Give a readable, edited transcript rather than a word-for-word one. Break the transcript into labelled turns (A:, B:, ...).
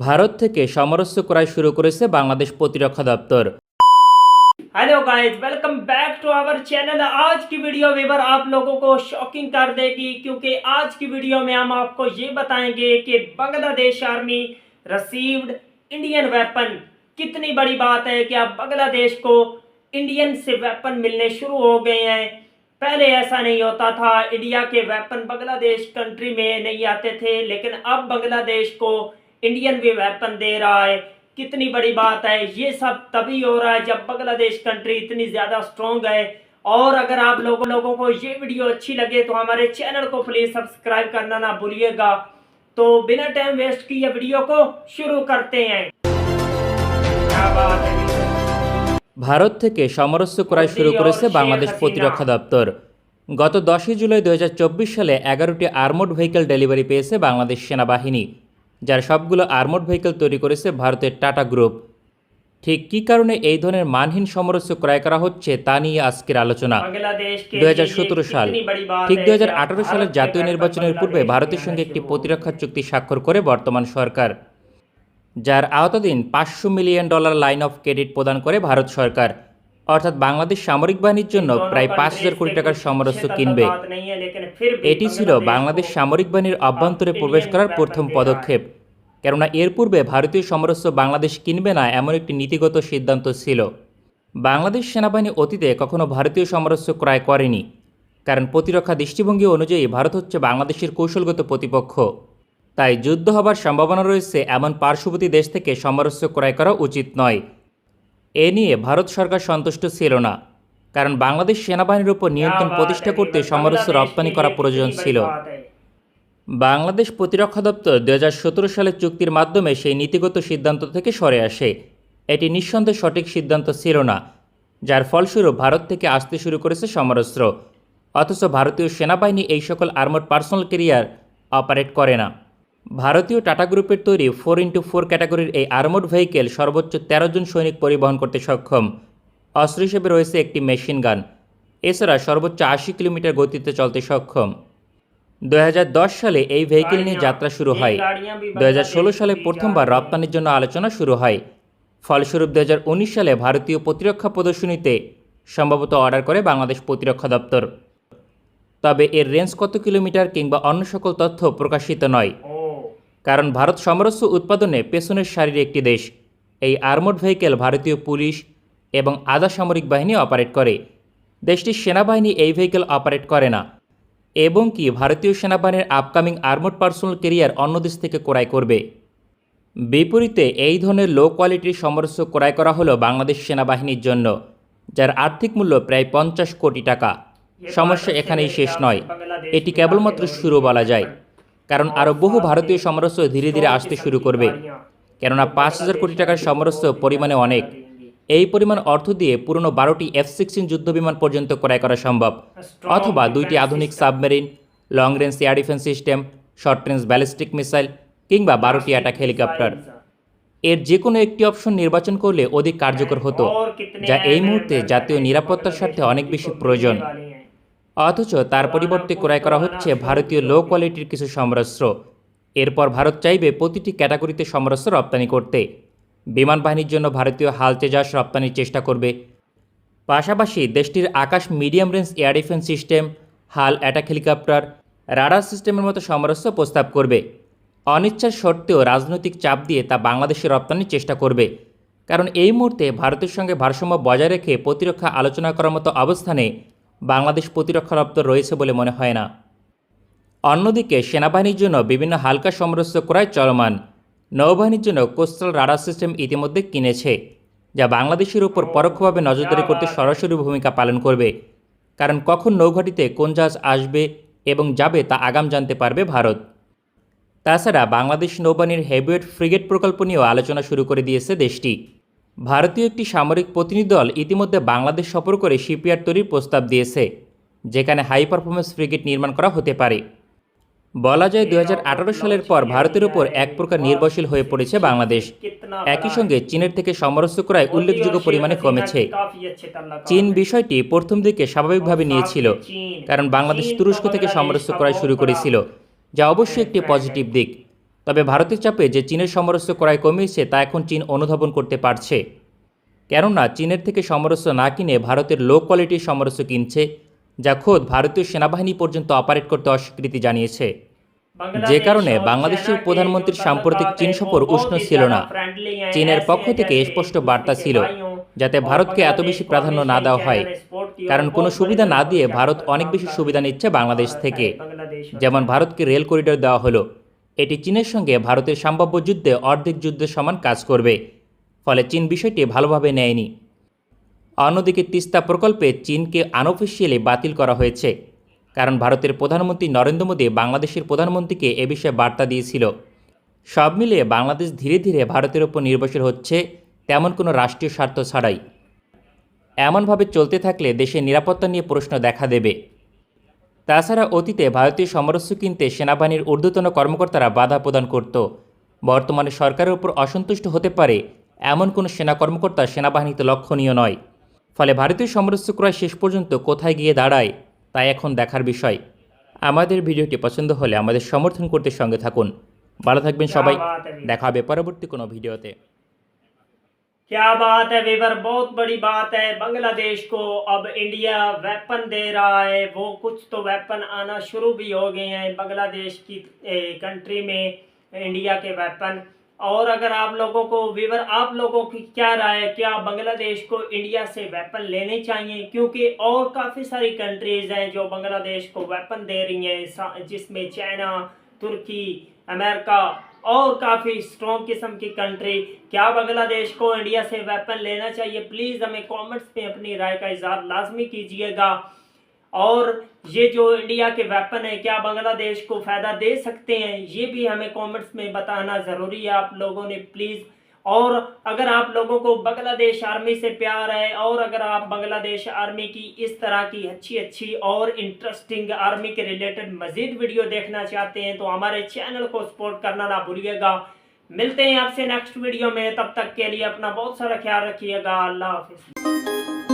A: ভারত থেকে সমরস্য ক্রয় শুরু করেছে বাংলাদেশ প্রতিরক্ষা দপ্তর।
B: Hello guys, welcome back to our channel. आज की वीडियो वेवर आप लोगों को शॉकिंग कर देगी, क्योंकि आज की वीडियो में हम आपको ये बताएंगे कि Bangladesh army received Indian weapon. कितनी बड़ी बात है कि अब बांग्लादेश को इंडियन से वेपन मिलने शुरू हो गए हैं। पहले ऐसा नहीं होता था, इंडिया के वेपन बांग्लादेश कंट्री में नहीं आते थे, लेकिन अब बांग्लादेश को इंडियन भी वेपन दे रहा है। कितनी बड़ी बात है। ये सब तभी हो रहा है जब बांग्लादेश कंट्री इतनी ज़्यादा स्ट्रॉन्ग है। और अगर आप लोगों को ये वीडियो अच्छी लगे तो हमारे चैनल को प्लीज़ सब्सक्राइब करना ना भूलिएगा। तो बिना टाइम वेस्ट किए वीडियो को शुरू करते हैं। क्या बात है।
A: ভারত থেকে সমরস্য ক্রয় শুরু করেছে বাংলাদেশ প্রতিরক্ষা দপ্তর। গত 10 জুলাই 2024 সালে 11টি আর্মড ভেহিকেল ডেলিভারি পেয়েছে বাংলাদেশ সেনাবাহিনী, যার সবগুলো আর্মড ভেহিকেল তৈরি করেছে ভারতের টাটা গ্রুপ। ঠিক কী কারণে এই ধরনের মানহীন সমরস্য ক্রয় করা হচ্ছে তা নিয়ে আজকের আলোচনা। 2017 সাল, ঠিক 2018 সালের জাতীয় নির্বাচনের পূর্বে ভারতের সঙ্গে একটি প্রতিরক্ষা চুক্তি স্বাক্ষর করে বর্তমান সরকার, যার আওতাধীন $500 মিলিয়ন লাইন অফ ক্রেডিট প্রদান করে ভারত সরকার, অর্থাৎ বাংলাদেশ সামরিক বাহিনীর জন্য প্রায় 5,000 কোটি টাকার সমরস্য কিনবে। এটি ছিল বাংলাদেশ সামরিক বাহিনীর অভ্যন্তরে প্রবেশ করার প্রথম পদক্ষেপ, কেননা এর পূর্বে ভারতীয় সমরস্য বাংলাদেশ কিনবে না এমন একটি নীতিগত সিদ্ধান্ত ছিল। বাংলাদেশ সেনাবাহিনী অতীতে কখনো ভারতীয় সমরস্য ক্রয় করেনি, কারণ প্রতিরক্ষা দৃষ্টিভঙ্গি অনুযায়ী ভারত হচ্ছে বাংলাদেশের কৌশলগত প্রতিপক্ষ। তাই যুদ্ধ হবার সম্ভাবনা রয়েছে এমন পার্শ্ববর্তী দেশ থেকে সমরস্য ক্রয় করা উচিত নয়। এ নিয়ে ভারত সরকার সন্তুষ্ট ছিল না, কারণ বাংলাদেশ সেনাবাহিনীর উপর নিয়ন্ত্রণ প্রতিষ্ঠা করতে সমরস্য রপ্তানি করা প্রয়োজন ছিল। বাংলাদেশ প্রতিরক্ষা দপ্তর 2017 সালের চুক্তির মাধ্যমে সেই নীতিগত সিদ্ধান্ত থেকে সরে আসে। এটি নিঃসন্দেহে সঠিক সিদ্ধান্ত ছিল না, যার ফলস্বরূপ ভারত থেকে আসতে শুরু করেছে সমরাস্ত্র। অথচ ভারতীয় সেনাবাহিনী এই সকল আর্মড পার্সোনাল ক্যারিয়ার অপারেট করে না। ভারতীয় টাটা গ্রুপের তৈরি 4x4 ক্যাটাগরির এই আর্মড ভেহিকেল সর্বোচ্চ 13 জন সৈনিক পরিবহন করতে সক্ষম। অস্ত্র হিসেবে রয়েছে একটি মেশিন গান। এছাড়া সর্বোচ্চ 80 কিলোমিটার গতিতে চলতে সক্ষম। 2010 সালে এই ভেহিকেল নিয়ে যাত্রা শুরু হয়। 2016 সালে প্রথমবার রপ্তানির জন্য আলোচনা শুরু হয়। ফলস্বরূপ 2019 সালে ভারতীয় প্রতিরক্ষা প্রদর্শনীতে সম্ভবত অর্ডার করে বাংলাদেশ প্রতিরক্ষা দপ্তর। তবে এর রেঞ্জ কত কিলোমিটার কিংবা অন্য সকল তথ্য প্রকাশিত নয়, কারণ ভারত সমরস্য উৎপাদনে পেছনের সারির একটি দেশ। এই আর্মড ভেহিকেল ভারতীয় পুলিশ এবং আধা সামরিক বাহিনী অপারেট করে। দেশটির সেনাবাহিনী এই ভেহিকেল অপারেট করে না, এবং কি ভারতীয় সেনাবাহিনীর আপকামিং আর্মড পার্সোনাল ক্যারিয়ার অন্য দেশ থেকে ক্রয় করবে। বিপরীতে এই ধরনের লো কোয়ালিটির সমরস্য ক্রয় করা হলো বাংলাদেশ সেনাবাহিনীর জন্য, যার আর্থিক মূল্য প্রায় 50 কোটি টাকা। সমস্যা এখানেই শেষ নয়, এটি কেবলমাত্র শুরু বলা যায়, কারণ আরও বহু ভারতীয় সমরস্য ধীরে ধীরে আসতে শুরু করবে। কেননা 5,000 কোটি টাকার সমরস্য পরিমাণে অনেক। এই পরিমাণ অর্থ দিয়ে পুরনো 12টি F-16 যুদ্ধবিমান পর্যন্ত ক্রয় করা সম্ভব, অথবা 2টি আধুনিক submarine, long range air defence system, short range ballistic missile কিংবা 12টি অ্যাটাক হেলিকপ্টার। এর যে কোনো একটি অপশন নির্বাচন করলে অধিক কার্যকর হতো, যা এই মুহূর্তে জাতীয় নিরাপত্তার স্বার্থে অনেক বেশি প্রয়োজন। অথচ তার পরিবর্তে ক্রয় করা হচ্ছে ভারতীয় লো কোয়ালিটির কিছু সমরাস্ত্র। এরপর ভারত চাইবে প্রতিটি ক্যাটাগরিতে সমরাস্ত্র রপ্তানি করতে। বিমান বাহিনীর জন্য ভারতীয় হাল তেজাস রপ্তানির চেষ্টা করবে। পাশাপাশি দেশটির Akash medium range air defence system, HAL attack helicopter, radar সিস্টেমের মতো সমরাস্ত্র প্রস্তাব করবে। অনিচ্ছার সত্ত্বেও রাজনৈতিক চাপ দিয়ে তা বাংলাদেশে রপ্তানির চেষ্টা করবে, কারণ এই মুহূর্তে ভারতের সঙ্গে ভারসাম্য বজায় রেখে প্রতিরক্ষা আলোচনা করার মতো অবস্থানে বাংলাদেশ প্রতিরক্ষা দপ্তর রয়েছে বলে মনে হয় না। অন্যদিকে সেনাবাহিনীর জন্য বিভিন্ন হালকা সমরস্ত্র ক্রয় চলমান। নৌবাহিনীর জন্য কোস্টাল রাডার সিস্টেম ইতিমধ্যে কিনেছে, যা বাংলাদেশের উপর পরোক্ষভাবে নজরদারি করতে সরাসরি ভূমিকা পালন করবে, কারণ কখন নৌঘাটিতে কোন জাহাজ আসবে এবং যাবে তা আগাম জানতে পারবে ভারত। তাছাড়া বাংলাদেশ নৌবাহিনীর হেভিওয়েট ফ্রিগেট প্রকল্প নিয়েও আলোচনা শুরু করে দিয়েছে দেশটি। ভারতীয় একটি সামরিক প্রতিনিধি দল ইতিমধ্যে বাংলাদেশ সফর করে শিপইয়ার্ড তৈরির প্রস্তাব দিয়েছে, যেখানে হাই পারফরমেন্স ফ্রিগেট নির্মাণ করা হতে পারে। বলা যায় 2018 সালের পর ভারতের উপর এক প্রকার নির্ভরশীল হয়ে পড়েছে বাংলাদেশ। একই সঙ্গে চীনের থেকে সমরস্ত্র ক্রয় উল্লেখযোগ্য পরিমাণে কমেছে। চীন বিষয়টি প্রথম দিকে স্বাভাবিকভাবে নিয়েছিল, কারণ বাংলাদেশ তুরস্ক থেকে সমরস্ত্র ক্রয় শুরু করেছিল, যা অবশ্যই একটি পজিটিভ দিক। তবে ভারতের চাপে যে চীনের সমরাস্ত্র ক্রয় কমিয়েছে তা এখন চীন অনুধাবন করতে পারছে। কেননা চীনের থেকে সমরাস্ত্র না কিনে ভারতের লো কোয়ালিটির সমরাস্ত্র কিনছে, যা খোদ ভারতীয় সেনাবাহিনী পর্যন্ত অপারেট করতে অস্বীকৃতি জানিয়েছে। যে কারণে বাংলাদেশের প্রধানমন্ত্রীর সাম্প্রতিক চীন সফর উষ্ণ ছিল না। চীনের পক্ষ থেকে স্পষ্ট বার্তা ছিল যাতে ভারতকে এত বেশি প্রাধান্য না দেওয়া হয়, কারণ কোনো সুবিধা না দিয়ে ভারত অনেক বেশি সুবিধা নিচ্ছে বাংলাদেশ থেকে। যেমন ভারতকে রেল করিডোর দেওয়া হলো, এটি চীনের সঙ্গে ভারতের সম্ভাব্য যুদ্ধে অর্ধেক যুদ্ধের সমান কাজ করবে, ফলে চীন বিষয়টি ভালোভাবে নেয়নি। অন্যদিকে তিস্তা প্রকল্পে চীনকে আনঅফিসিয়ালি বাতিল করা হয়েছে, কারণ ভারতের প্রধানমন্ত্রী নরেন্দ্র মোদী বাংলাদেশের প্রধানমন্ত্রীকে এ বিষয়ে বার্তা দিয়েছিল। সব মিলিয়ে বাংলাদেশ ধীরে ধীরে ভারতের ওপর নির্ভরশীল হচ্ছে, তেমন কোনো রাষ্ট্রীয় স্বার্থ ছাড়াই। এমনভাবে চলতে থাকলে দেশের নিরাপত্তা নিয়ে প্রশ্ন দেখা দেবে। তাছাড়া অতীতে ভারতীয় সমরাস্ত্র কিনতে সেনাবাহিনীর ঊর্ধ্বতন কর্মকর্তারা বাধা প্রদান করত। বর্তমানে সরকারের উপর অসন্তুষ্ট হতে পারে এমন কোনো সেনা কর্মকর্তা সেনাবাহিনীতে লক্ষণীয় নয়। ফলে ভারতীয় সমরাস্ত্র ক্রয় শেষ পর্যন্ত কোথায় গিয়ে দাঁড়ায় তাই এখন দেখার বিষয়। আমাদের ভিডিওটি পছন্দ হলে আমাদের সমর্থন করতে সঙ্গে থাকুন। ভালো থাকবেন সবাই, দেখা হবে পরবর্তী কোনো ভিডিওতে।
B: क्या बात है वीवर, बहुत बड़ी बात है। बांग्लादेश को अब इंडिया वेपन दे रहा है, वो कुछ तो वेपन आना शुरू भी हो गए हैं बांग्लादेश की कंट्री में, इंडिया के वेपन। और अगर आप लोगों को वीवर, आप लोगों की क्या राय है, क्या बांग्लादेश को इंडिया से वेपन लेने चाहिए? क्योंकि और काफ़ी सारी कंट्रीज़ हैं जो बांग्लादेश को वेपन दे रही हैं, जिसमें चाइना, तुर्की, अमेरिका और काफ़ी स्ट्रॉन्ग किस्म की कंट्री। क्या बांग्लादेश को इंडिया से वेपन लेना चाहिए? प्लीज़ हमें कमेंट्स में अपनी राय का इज़हार लाजमी कीजिएगा। और ये जो इंडिया के वेपन है क्या बांग्लादेश को फ़ायदा दे सकते हैं, ये भी हमें कमेंट्स में बताना ज़रूरी है आप लोगों ने, प्लीज़। और अगर आप लोगों को बांग्लादेश आर्मी से प्यार है, और अगर आप बांग्लादेश आर्मी की इस तरह की अच्छी और इंटरेस्टिंग आर्मी के रिलेटेड मज़ीद वीडियो देखना चाहते हैं तो हमारे चैनल को सपोर्ट करना ना भूलिएगा। मिलते हैं आपसे नेक्स्ट वीडियो में, तब तक के लिए अपना बहुत सारा ख्याल रखिएगा। अल्लाह हाफिज़।